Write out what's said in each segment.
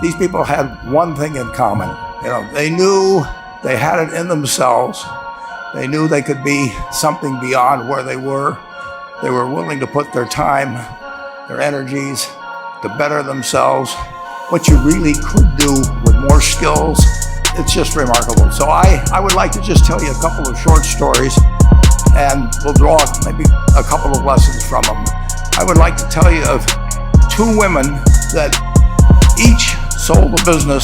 These people had one thing in common. They knew they had it in themselves. They knew they could be something beyond where they were. They were willing to put their time, their energies to better themselves. What you really could do with more skills, it's just remarkable. So I would like to just tell you a couple of short stories, and we'll draw maybe a couple of lessons from them. I would like to tell you of two women that each sold a business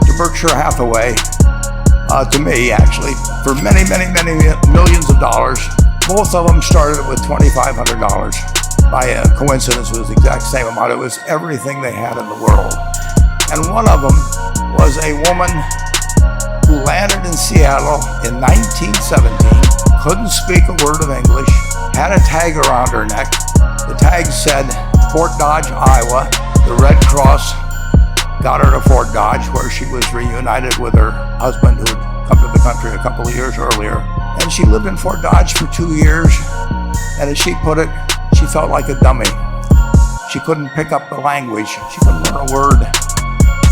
to Berkshire Hathaway, to me actually, for many, many, many millions of dollars. Both of them started with $2,500. By a coincidence, it was the exact same amount. It was everything they had in the world. And one of them was a woman who landed in Seattle in 1917, couldn't speak a word of English, had a tag around her neck. The tag said Fort Dodge, Iowa. The Red Cross got her to Fort Dodge, where she was reunited with her husband who had come to the country a couple of years earlier. And she lived in Fort Dodge for 2 years. And as she put it, she felt like a dummy. She couldn't pick up the language. She couldn't learn a word.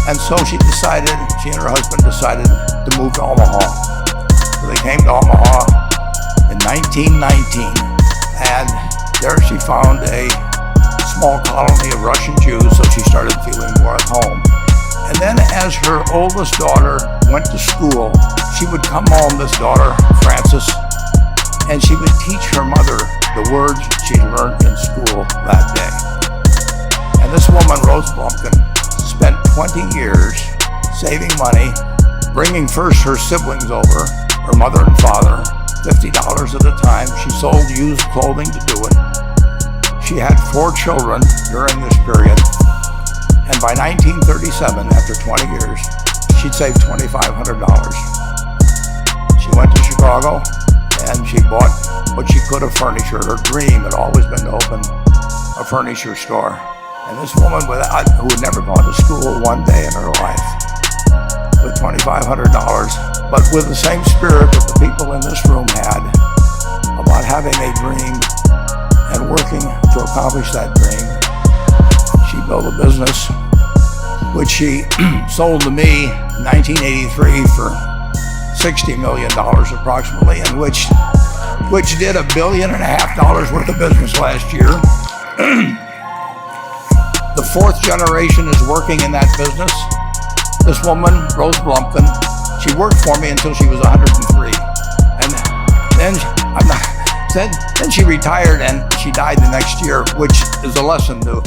And so she and her husband decided to move to Omaha. So they came to Omaha in 1919. And there she found a small colony of Russian Jews, so she started feeling more at home. And then as her oldest daughter went to school, she would come home, this daughter, Frances, and she would teach her mother the words she learned in school that day. And this woman, Rose Blumpkin, spent 20 years saving money, bringing first her siblings over, her mother and father, $50 at a time. She sold used clothing to do it. She had 4 children during this period. And by 1937, after 20 years, she'd saved $2,500. She went to Chicago and she bought what she could of furniture. Her dream had always been to open a furniture store. And this woman who had never gone to school one day in her life, with $2,500, but with the same spirit that the people in this room had about having a dream and working to accomplish that dream, she built a business which she sold to me in 1983 for $60 million approximately, and which did $1.5 billion worth of business last year. The 4th generation is working in that business. This woman, Rose Blumpkin, she worked for me until she was 103. And then she retired and she died the next year, which is a lesson to